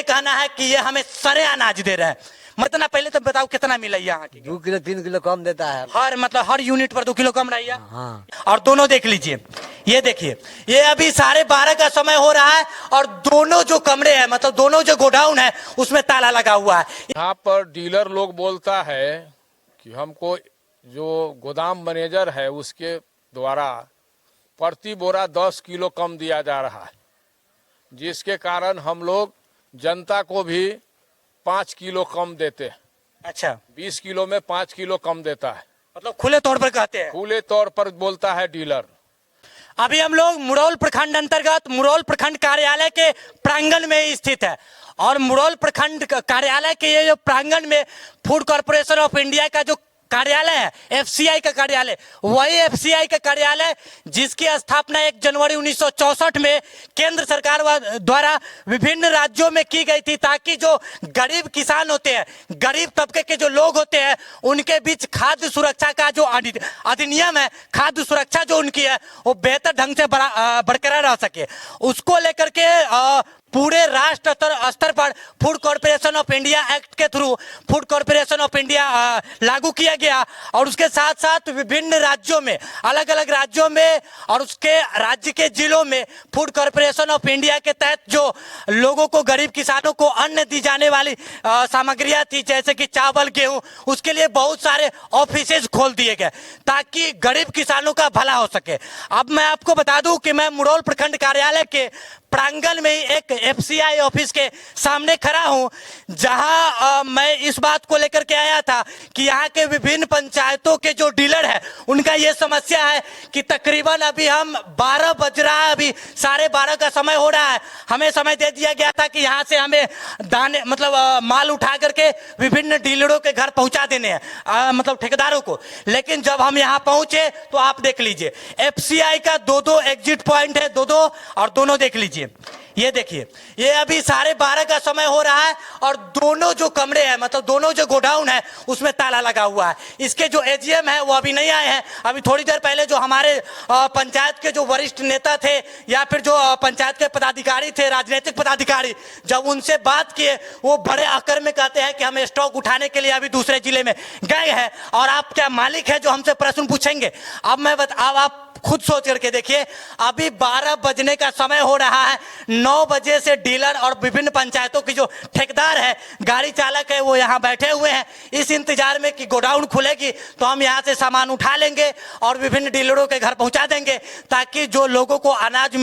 ये कहना है कि ये हमें सरे अनाज दे रहे हैं। मतलब पहले तो बताओ कितना मिला यहाँ की? 2 किलो 3 किलो कम देता है। हर यूनिट पर 2 किलो कम रही है। हाँ। और दोनों देख लीजिए, ये देखिए, ये अभी 12:30 का समय हो रहा है और दोनों जो कमरे हैं, मतलब दोनों जो गोडाउन है, उसमें ताला लगा हुआ है। यहाँ पर डीलर लोग बोलता है कि हमको जो गोदाम मैनेजर है उसके द्वारा प्रति बोरा 10 किलो कम दिया जा रहा है, जिसके कारण हम लोग जनता को भी 5 किलो कम देते हैं। अच्छा, 20 किलो में 5 किलो कम देता है, मतलब खुले तौर पर कहते हैं। खुले तौर पर बोलता है डीलर। अभी हम लोग मुरौल प्रखंड अंतर्गत मुरौल प्रखंड कार्यालय के प्रांगण में स्थित है और मुरौल प्रखंड कार्यालय के ये जो प्रांगण में फूड कॉर्पोरेशन ऑफ इंडिया का जो कार्यालय है, एफसीआई का कार्यालय, वही एफसीआई का कार्यालय जिसकी स्थापना 1 जनवरी 1964 में केंद्र सरकार द्वारा विभिन्न राज्यों में की गई थी, ताकि जो गरीब किसान होते हैं, गरीब तबके के जो लोग होते हैं, उनके बीच खाद्य सुरक्षा का जो अधिनियम है, खाद्य सुरक्षा जो उनकी है, वो बेहतर ढंग से बरकरार रह सके। उसको लेकर के पूरे राष्ट्र स्तर पर food corporation of India act के through food corporation of India लागू किया गया और उसके साथ साथ विभिन्न राज्यों में, अलग अलग राज्यों में और उसके राज्य के जिलों में फूड कॉर्पोरेशन ऑफ इंडिया के तहत जो लोगों को, गरीब किसानों को अन्न दी जाने वाली सामग्रियां थी, जैसे कि चावल, गेहूं, उसके लिए बहुत सारे ऑफिसेज खोल दिए गए ताकि गरीब किसानों का भला हो सके। अब मैं आपको बता दूं कि मैं मुरौल प्रखंड कार्यालय के प्रांगण में ही एक एफसीआई ऑफिस के सामने खड़ा हूं, जहां मैं इस बात को लेकर के आया था कि यहाँ के विभिन्न पंचायतों के जो डीलर है, उनका ये समस्या है कि तकरीबन अभी हम 12 बज रहा है, अभी 12:30 का समय हो रहा है, हमें समय दे दिया गया था कि यहाँ से हमें दाने मतलब माल उठा करके विभिन्न डीलरों के घर पहुंचा देने हैं, मतलब ठेकेदारों को। लेकिन जब हम यहाँ पहुंचे तो आप देख लीजिए, एफसीआई का 2 एग्जिट पॉइंट है, 2 और दोनों देख लीजिए। ये देखिए, ये अभी 12:30 का समय हो रहा है और दोनों जो कमरे हैं, मतलब दोनों जो गोडाउन है, उसमें ताला लगा हुआ है। इसके जो एजीएम है वो अभी नहीं आए हैं। अभी थोड़ी देर पहले जो हमारे पंचायत के जो वरिष्ठ नेता थे या फिर जो पंचायत के पदाधिकारी थे, राजनीतिक पदाधिकारी, जब उनसे बात किए, वो बड़े आकर में कहते हैं कि हम स्टॉक उठाने के लिए अभी दूसरे जिले में गए हैं और आप क्या मालिक है जो हमसे प्रश्न पूछेंगे? अब आप खुद सोच करके देखिए, अभी 12 बजने का समय हो रहा है, 9 बजे से डीलर और विभिन्न पंचायतों की जो ठेकेदार है, गाड़ी चालक है, वो यहाँ बैठे हुए हैं इस इंतजार में कि गोडाउन खुलेगी तो हम यहाँ से सामान उठा लेंगे और विभिन्न डीलरों के घर पहुंचा देंगे, ताकि जो लोगों को अनाज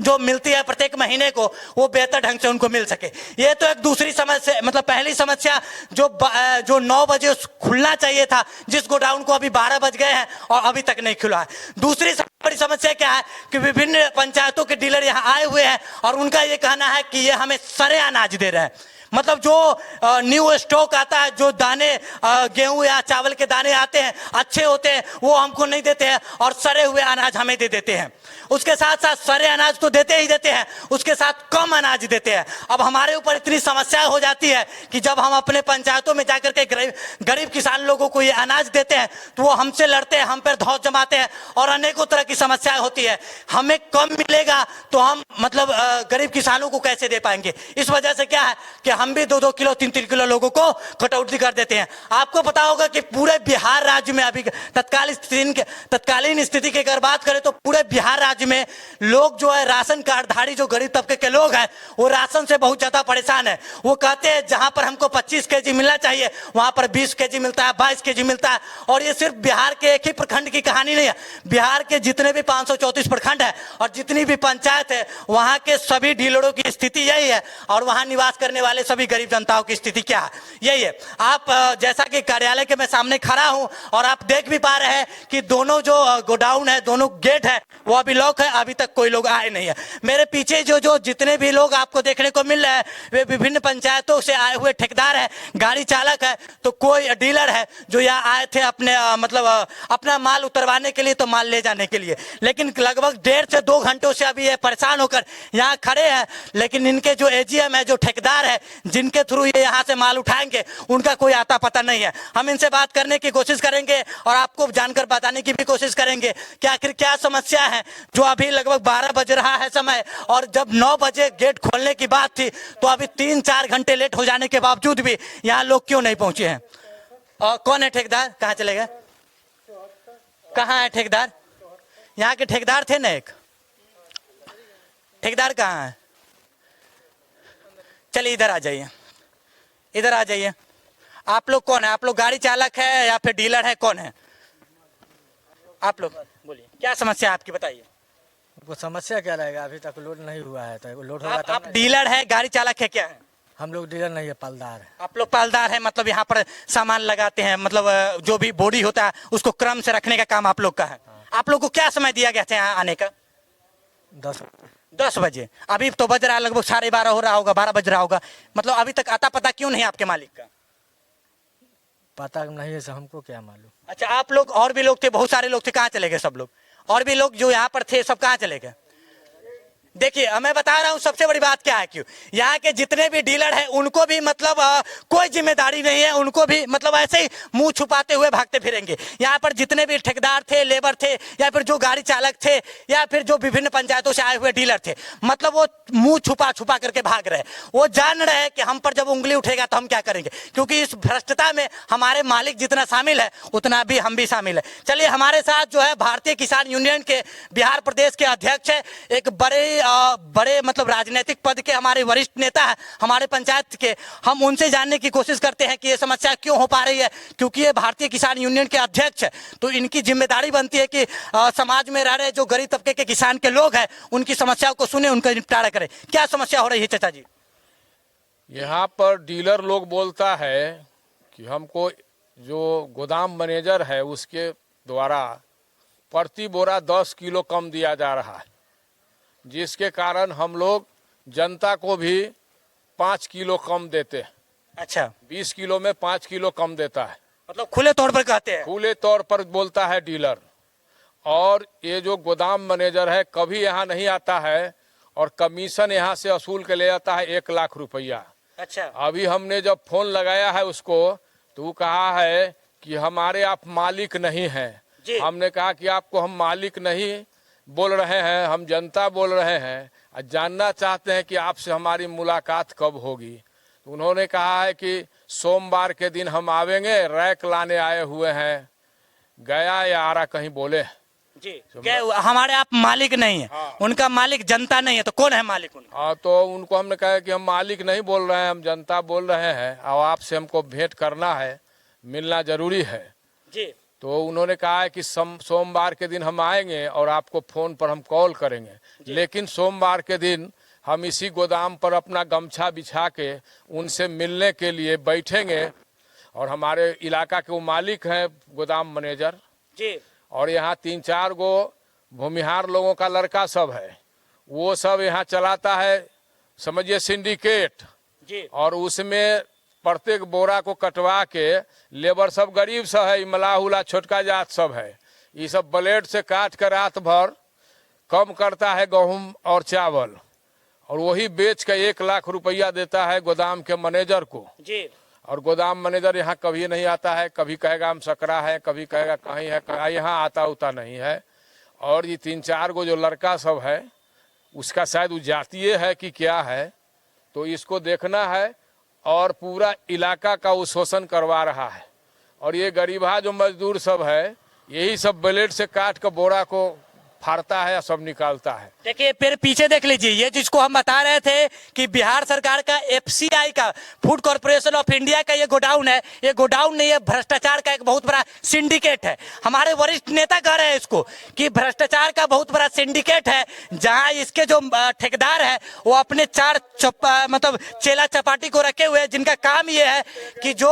जो मिलती है प्रत्येक महीने को, वो बेहतर ढंग से उनको मिल सके। ये तो एक दूसरी समस्या, मतलब पहली समस्या जो 9 बजे खुलना चाहिए था, जिस गोडाउन को अभी 12 बज गए हैं और अभी तक नहीं खुला है। दूसरी बड़ी समस्या क्या है कि विभिन्न पंचायतों के डीलर यहाँ आए हुए हैं और उनका ये कहना है कि ये हमें सरे अनाज दे रहे हैं, मतलब जो न्यू स्टॉक आता है, जो दाने गेहूं या चावल के दाने आते हैं, अच्छे होते हैं, वो हमको नहीं देते हैं और सरे हुए अनाज हमें दे देते हैं। उसके साथ साथ सरे अनाज तो देते ही देते हैं, उसके साथ कम अनाज देते हैं। अब हमारे ऊपर इतनी समस्या हो जाती है कि जब हम अपने पंचायतों में जाकर के गरीब किसान लोगों को ये अनाज देते हैं तो वो हमसे लड़ते हैं, हम पर धौंस जमाते हैं और अनेकों तरह की समस्याएं होती है। हमें कम मिलेगा तो हम मतलब गरीब किसानों को कैसे दे पाएंगे? इस वजह से क्या है कि हम भी 2-2 किलो 3-3 किलो लोगों को कटौती कर देते हैं। आपको पता होगा कि पूरे बिहार राज्य में अभी तत्कालीन स्थिति की अगर बात करें तो पूरे बिहार राज्य में लोग जो है राशन कार्डधारी, जो गरीब तबके के लोग हैं, वो राशन से बहुत ज्यादा परेशान है। वो कहते हैं जहां पर हमको 25 केजी मिलना चाहिए वहां पर 20 केजी मिलता है, 22 केजी मिलता है। और ये सिर्फ बिहार के एक ही प्रखंड की कहानी नहीं है, बिहार के जितने भी 534 प्रखंड है और जितनी भी पंचायत है, वहां के सभी डीलरों की स्थिति यही है और वहां निवास करने वाले सभी गरीब जनताओं की स्थिति क्या है, यही है। आप जैसा कि कार्यालय के मैं सामने खड़ा हूं और आप देख भी पा रहे हैं कि दोनों जो गोडाउन है, दोनों गेट है, वो अभी लॉक है, अभी तक कोई लोग आए नहीं है। मेरे पीछे जो जितने भी लोग आपको देखने को मिल रहे हैं, वे विभिन्न पंचायतों से आए हुए ठेकेदार है, गाड़ी चालक है, तो कोई डीलर है जो यहाँ आए थे अपने मतलब अपना माल उतरवाने के लिए, तो माल ले जाने के लिए। लेकिन लगभग 1.5 से 2 घंटों से अभी ये परेशान होकर यहाँ खड़े हैं। लेकिन इनके जो एजीएम है, जो ठेकेदार है, जिनके थ्रू ये यहाँ से माल उठाएंगे उनका कोई आता पता नहीं है। हम इनसे बात करने की कोशिश करेंगे और आपको जानकर बताने की भी कोशिश करेंगे कि आखिर क्या समस्या है। जो अभी लगभग 12 बज रहा है समय, और जब 9 बजे गेट खोलने की बात थी तो अभी 3-4 घंटे लेट हो जाने के बावजूद भी यहाँ लोग क्यों नहीं पहुंचे हैं। और कौन है ठेकेदार, कहाँ चले गए, कहाँ है ठेकेदार? यहाँ के ठेकेदार थे ना, एक ठेकेदार कहाँ है? चलिए इधर आ जाइए, इधर आ जाइए। आप लोग कौन है? आप लोग गाड़ी चालक है या फिर डीलर है, कौन है आप लोग? बोलिए क्या समस्या है आपकी, बताइए। वो समस्या क्या रहेगा, अभी तक लोड नहीं हुआ है, तो लोड होगा आप डीलर है, गाड़ी चालक है, क्या है? हम लोग डीलर नहीं है, पालदार है। आप लोग पालदार है, मतलब यहाँ पर सामान लगाते हैं, मतलब जो भी बॉडी होता है उसको क्रम से रखने का काम आप लोग का है। आप लोग को क्या समय दिया गया था यहाँ आने का? 10 बजे। अभी तो बज रहा है लगभग 12:30 हो रहा होगा, 12 बज रहा होगा। मतलब अभी तक आता पता क्यों नहीं आपके मालिक का? पता नहीं है, हमको क्या मालूम। अच्छा, आप लोग और भी लोग थे, बहुत सारे लोग थे, कहाँ चले गए सब लोग? और भी लोग जो यहाँ पर थे सब कहाँ चले गए? देखिए मैं बता रहा हूँ सबसे बड़ी बात क्या है, क्यों यहाँ के जितने भी डीलर हैं उनको भी मतलब कोई जिम्मेदारी नहीं है, उनको भी मतलब ऐसे ही मुंह छुपाते हुए भागते फिरेंगे। यहाँ पर जितने भी ठेकेदार थे, लेबर थे, या फिर जो गाड़ी चालक थे, या फिर जो विभिन्न पंचायतों से आए हुए डीलर थे, मतलब वो मुंह छुपा छुपा करके भाग रहे। वो जान रहे हैं कि हम पर जब उंगली उठेगा तो हम क्या करेंगे, क्योंकि इस भ्रष्टता में हमारे मालिक जितना शामिल है उतना भी हम भी शामिल है। चलिए हमारे साथ जो है भारतीय किसान यूनियन के बिहार प्रदेश के अध्यक्ष है, एक बड़े मतलब राजनीतिक पद के हमारे वरिष्ठ नेता है हमारे पंचायत के। हम उनसे जानने की कोशिश करते हैं कि ये समस्या क्यों हो पा रही है, क्योंकि ये भारतीय किसान यूनियन के अध्यक्ष है तो इनकी जिम्मेदारी बनती है कि समाज में रह रहे जो गरीब तबके के किसान के लोग हैं उनकी समस्याओं को सुने, उनका निपटारा करें। क्या समस्या हो रही है चाचा जी? यहाँ पर डीलर लोग बोलता है कि हमको जो गोदाम मैनेजर है उसके द्वारा प्रति बोरा 10 किलो कम दिया जा रहा है, जिसके कारण हम लोग जनता को भी 5 किलो कम देते हैं। अच्छा, 20 किलो में 5 किलो कम देता है, मतलब खुले तौर पर कहते हैं? खुले तौर पर बोलता है डीलर। और ये जो गोदाम मैनेजर है कभी यहाँ नहीं आता है और कमीशन यहाँ से वसूल के ले जाता है 1 लाख रुपया। अच्छा, अभी हमने जब फोन लगाया है उसको तो वो कहा है कि हमारे आप मालिक नहीं हैं। हमने कहा कि आपको हम मालिक नहीं बोल रहे हैं, हम जनता बोल रहे हैं और जानना चाहते हैं कि आपसे हमारी मुलाकात कब होगी। तो उन्होंने कहा है कि सोमवार के दिन हम आवेंगे, रैक लाने आए हुए हैं, गया या आरा कहीं बोले जी। क्या हमारे आप मालिक नहीं है? हाँ। उनका मालिक जनता नहीं है, तो कौन है मालिक उनका? हाँ, तो उनको हमने कहा कि हम मालिक नहीं बोल रहे हैं, हम जनता बोल रहे हैं और आपसे हमको भेंट करना है, मिलना जरूरी है जी। तो उन्होंने कहा है कि सोमवार के दिन हम आएंगे और आपको फ़ोन पर हम कॉल करेंगे। लेकिन सोमवार के दिन हम इसी गोदाम पर अपना गमछा बिछा के उनसे मिलने के लिए बैठेंगे। और हमारे इलाका के वो मालिक हैं गोदाम मैनेजर जी, और यहाँ 3-4 गो भूमिहार लोगों का लड़का सब है, वो सब यहाँ चलाता है, समझिए सिंडिकेट जी। और उसमें प्रत्येक बोरा को कटवा के लेबर सब गरीब सब है, मलाह उला छोटका जात सब है, ये सब ब्लेड से काट कर रात भर कम करता है गेहूं और चावल और वही बेच के 1 लाख रुपया देता है गोदाम के मैनेजर को जी। और गोदाम मैनेजर यहाँ कभी नहीं आता है, कभी कहेगा हम सकरा है, कभी कहेगा कहीं है, यहाँ आता उता नहीं है। और ये 3-4 गो जो लड़का सब है उसका शायद वो जातीय है कि क्या है, तो इसको देखना है और पूरा इलाका का वो शोषण करवा रहा है। और ये गरीबा जो मजदूर सब है यही सब ब्लेड से काट कर बोरा को फाड़ता है, सब निकालता है। देखिए फिर पीछे देख लीजिए, ये जिसको हम बता रहे थे कि बिहार सरकार का FCI का फूड कॉर्पोरेशन ऑफ इंडिया का ये गोडाउन है, ये गोडाउन नहीं है, भ्रष्टाचार का एक बहुत बड़ा सिंडिकेट है। हमारे वरिष्ठ नेता कह रहे हैं इसको कि भ्रष्टाचार का बहुत बड़ा सिंडिकेट है, जहां इसके जो ठेकेदार है वो अपने 4 मतलब चेला चपाटी को रखे हुए हैं, जिनका काम ये है कि जो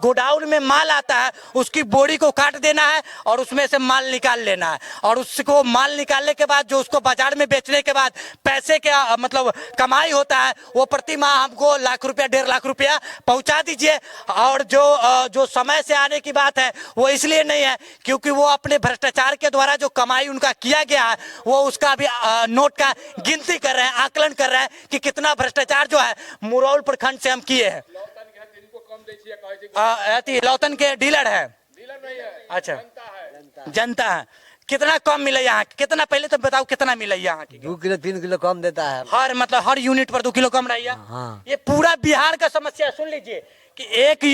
गोडाउन में माल आता है उसकी बोरी को काट देना है और उसमें से माल निकाल लेना है और उसको माल निकालने के बाद जो उसको बाजार में बेचने के बाद पैसे का मतलब कमाई होता है, वो प्रति माह हमको लाख रुपया 1.5 लाख रुपया पहुंचा दीजिए। और जो समय से आने की बात है वो इसलिए नहीं है क्योंकि वो अपने भ्रष्टाचार के द्वारा जो कमाई उनका किया गया है वो उसका भी नोट का गिनती कर रहे हैं, आकलन कर रहे हैं कि कितना भ्रष्टाचार जो है मुरौल प्रखंड से हम किए हैं। लौतन के डीलर है, अच्छा जनता है। कितना कम मिले यहाँ, कितना पहले तो बताओ कितना मिले यहाँ? 2 किलो 3 किलो कम देता है हर मतलब हर यूनिट पर 2 किलो कम रही है। हाँ। ये पूरा बिहार का समस्या सुन लीजिए कि एक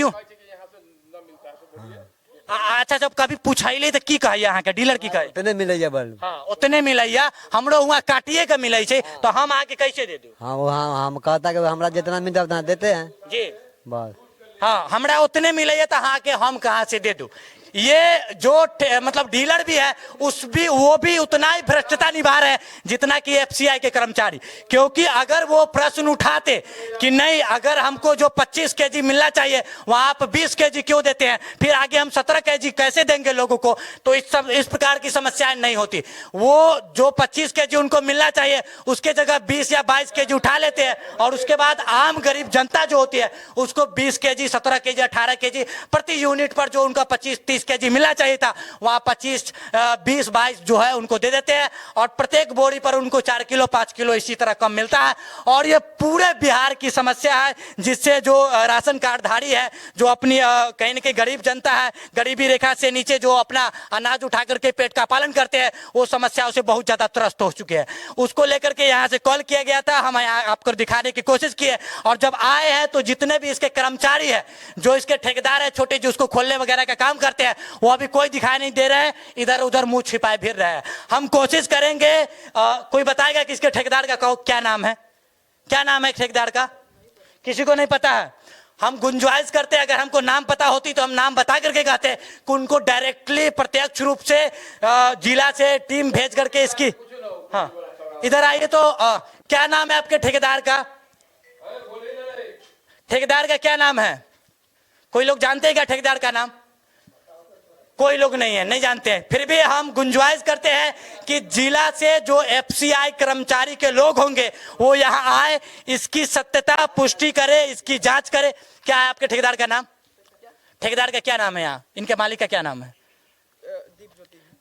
अच्छा जब कभी पूछाइले तो की कहे यहाँ के डीलर की कहे उतने मिले बल। हाँ उतने मिलैया, हमरो वहाँ काटिए के मिले छे तो हम आके कैसे दे दू? हाँ वहाँ हम कहता कि हमरा जितना मिलता उतना देते हैं जी बस। हाँ हमरा उतने मिले तो हाँ के हम कहाँ से दे दू? ये जो मतलब डीलर भी है वो भी उतना ही भ्रष्टता निभा रहे हैं जितना कि एफसीआई के कर्मचारी। क्योंकि अगर वो प्रश्न उठाते कि नहीं अगर हमको जो 25 केजी मिलना चाहिए वहां आप 20 केजी क्यों देते हैं, फिर आगे हम 17 केजी कैसे देंगे लोगों को, तो इस प्रकार की समस्याएं नहीं होती। वो जो 25 केजी उनको मिलना चाहिए उसके जगह 20 या 22 केजी उठा लेते हैं और उसके बाद आम गरीब जनता जो होती है उसको 20 केजी 17 केजी 18 केजी प्रति यूनिट पर जो उनका 25-30 केजी मिलना चाहिए था वहां 25 20 22 जो है उनको दे देते हैं और प्रत्येक बोरी पर उनको 4 किलो 5 किलो इसी तरह कम मिलता है। और ये पूरे बिहार की समस्या है जिससे जो राशन कार्डधारी है, जो अपनी कहीं न कहीं गरीब जनता है, गरीबी रेखा से नीचे जो अपना अनाज उठा करके पेट का पालन करते हैं, वो समस्याओं से बहुत ज्यादा त्रस्त हो चुके हैं। उसको लेकर के यहाँ से कॉल किया गया था, हम आपको दिखाने की कोशिश किए और जब आए हैं तो जितने भी इसके कर्मचारी है, जो इसके ठेकेदार है छोटे जो उसको खोलने वगैरह का काम करते हैं, वो अभी कोई दिखाई नहीं दे रहे हैं, इधर उधर मुंह छिपाए फिर रहे हैं। हम कोशिश करेंगे कोई बताएगा कि इसके ठेकेदार का क्या नाम है? क्या नाम है ठेकेदार का? किसी को नहीं पता है। हम गुंजाइश करते हैं अगर हमको नाम पता होती तो हम नाम बता करके कहते कि उनको डायरेक्टली प्रत्यक्ष रूप से जिला से टीम भेज करके इसकी। हाँ इधर आइए तो क्या नाम है आपके ठेकेदार का? ठेकेदार का क्या नाम है? कोई लोग जानते हैं क्या ठेकेदार का नाम? कोई लोग नहीं है, नहीं जानते हैं। फिर भी हम गुंजाइश करते हैं कि जिला से जो एफसीआई कर्मचारी के लोग होंगे वो यहाँ आए, इसकी सत्यता पुष्टि करे, इसकी जांच करे। क्या है आपके ठेकेदार का नाम? ठेकेदार का क्या नाम है? यहाँ इनके मालिक का क्या नाम है?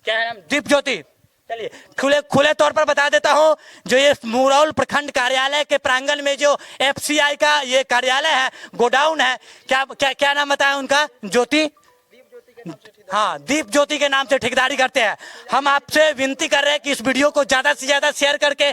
क्या है नाम? दीप ज्योति। चलिए खुले तौर पर बता देता हूं, जो ये मुरौल प्रखंड कार्यालय के प्रांगण में जो एफसीआई का ये कार्यालय है, गोडाउन है, क्या क्या क्या नाम बताया उनका? ज्योति। हाँ दीप ज्योति के नाम से ठेकेदारी करते हैं। हम आपसे विनती कर रहे हैं कि इस वीडियो को ज्यादा से ज्यादा शेयर करके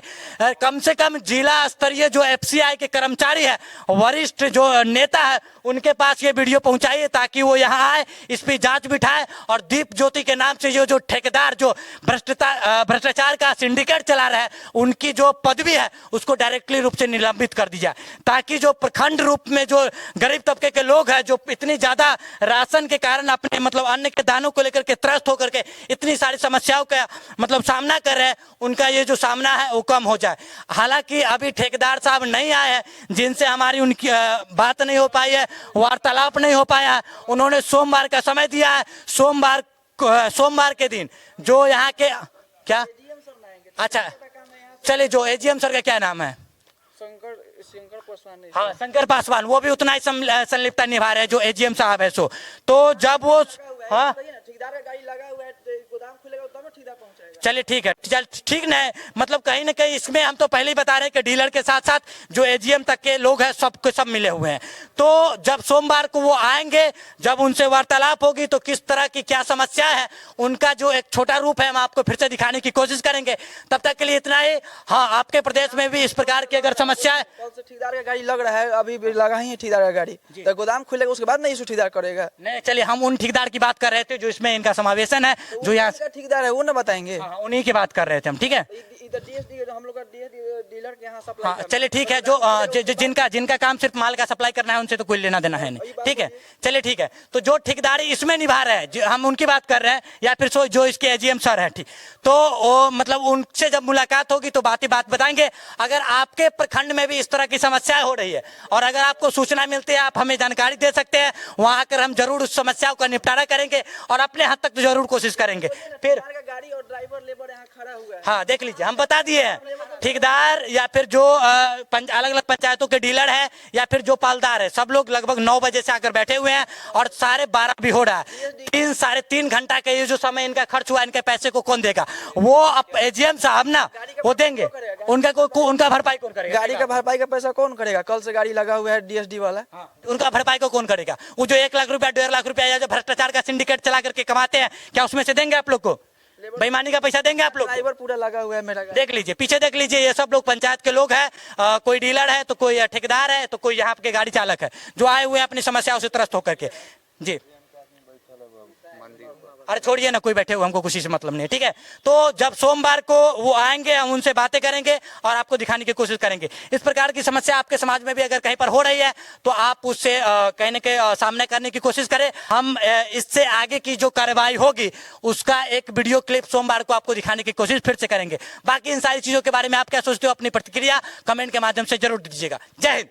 कम से कम जिला स्तरीय जो एफसीआई के कर्मचारी है, वरिष्ठ जो नेता है, उनके पास ये वीडियो पहुंचाइए ताकि वो यहाँ आए, इस पर जांच बिठाए और दीप ज्योति के नाम से जो ठेकेदार जो भ्रष्टाचार का सिंडिकेट चला रहा है, उनकी जो पदवी है उसको डायरेक्टली रूप से निलंबित कर दी जाए, ताकि जो प्रखंड रूप में जो गरीब तबके के लोग हैं, जो इतनी ज्यादा राशन के कारण अपने मतलब अन्न के दानों को लेकर के त्रस्त होकर के इतनी सारी समस्याओं का मतलब सामना कर रहे हैं, उनका ये जो सामना है वो कम हो जाए। हालांकि अभी ठेकेदार साहब नहीं आए हैं, जिनसे हमारी उनकी बात नहीं हो पाई है, वार्तालाप नहीं हो पाया है। उन्होंने सोमवार का समय दिया है, सोमवार के दिन जो यहाँ के क्या, अच्छा चलिए, जो एजीएम सर का क्या नाम है? शंकर पासवान। हाँ शंकर पासवान, वो भी उतना ही संलिप्तता निभा रहे हैं जो एजीएम साहब है। तो जब वो हाँ ठेकेदार का गाड़ी लगा हुआ है, गोदाम खुलेगा तब तो ठेकेदार पहुंचाएगा। चलिए ठीक है, चल ठीक नहीं, मतलब कहीं ना कहीं इसमें हम तो पहले ही बता रहे हैं कि डीलर के साथ साथ जो एजीएम तक के लोग हैं सबके सब मिले हुए हैं। तो जब सोमवार को वो आएंगे, जब उनसे वार्तालाप होगी तो किस तरह की क्या समस्या है, उनका जो एक छोटा रूप है हम आपको फिर से दिखाने की कोशिश करेंगे। तब तक के लिए इतना ही। हाँ आपके प्रदेश में भी इस प्रकार की अगर समस्या है, ठेकेदार का गाड़ी लग रहा है, अभी लगा ही है ठेकेदार का गाड़ी, तो गोदाम खुलेगा उसके बाद नहीं ठेकेदार करेगा। नहीं चलिए, हम उन ठेकेदार की बात कर रहे थे जो इसमें इनका समावेशन है, जो यहाँ ठेकेदार है वो ना बताएंगे। उन्हीं की बात कर रहे थे हम, ठीक है। इधर डीएसडी हम लोग का डीलर के यहाँ सप्लाई हाँ चलिए ठीक है, जो जिनका जिनका काम सिर्फ माल का सप्लाई करना है उनसे तो कोई लेना देना है नहीं, ठीक है चलिए ठीक है। तो जो ठेकेदारी इसमें निभा रहे हैं हम उनकी बात कर रहे हैं, या फिर जो इसके एजीएम सर है, ठीक, तो वो मतलब उनसे जब मुलाकात होगी तो बात बताएंगे। अगर आपके प्रखंड में भी इस तरह की समस्या हो रही है और अगर आपको सूचना मिलती है, आप हमें जानकारी दे सकते हैं, वहां आकर हम जरूर उस समस्याओं का निपटारा करेंगे और अपने हद तक तो जरूर कोशिश करेंगे। फिर गाड़ी और ड्राइवर लेबर यहाँ खड़ा हुआ है। हाँ देख लीजिए, हम बता दिए हैं, ठेकेदार या फिर जो अलग अलग पंचायतों के डीलर है या फिर जो पालदार है, सब लोग लगभग 9 बजे से आकर बैठे हुए हैं और 12:30 भी हो रहा है। 3-3.5 घंटा का ये जो समय इनका खर्च हुआ, इनके पैसे को कौन देगा? वो एजीएम साहब ना वो देंगे, उनका भरपाई कौन करेगा? गाड़ी का भरपाई का पैसा कौन करेगा? कल से गाड़ी लगा हुआ है डीएसडी वाला, उनका भरपाई को कौन करेगा? वो जो 1 लाख रुपया 1.5 लाख रुपया या जो भ्रष्टाचार का सिंडिकेट चला करके कमाते हैं, क्या उसमें से देंगे आप लोग को? बेईमानी का पैसा देंगे आप लोग? ड्राइवर पूरा लगा हुआ है मेरा। देख लीजिए, पीछे देख लीजिए, ये सब लोग पंचायत के लोग हैं, कोई डीलर है तो कोई ठेकेदार है तो कोई यहाँ के गाड़ी चालक है, जो आए हुए हैं अपनी समस्याओं से त्रस्त होकर के। जी अरे छोड़िए ना, कोई बैठे हुए, हमको किसी से मतलब नहीं है, ठीक है। तो जब सोमवार को वो आएंगे हम उनसे बातें करेंगे और आपको दिखाने की कोशिश करेंगे। इस प्रकार की समस्या आपके समाज में भी अगर कहीं पर हो रही है तो आप उससे कहने के सामने करने की कोशिश करें। हम इससे आगे की जो कार्रवाई होगी उसका एक वीडियो क्लिप सोमवार को आपको दिखाने की कोशिश फिर से करेंगे। बाकी इन सारी चीजों के बारे में आप क्या सोचते हो, अपनी प्रतिक्रिया कमेंट के माध्यम से जरूर दीजिएगा। जय हिंद।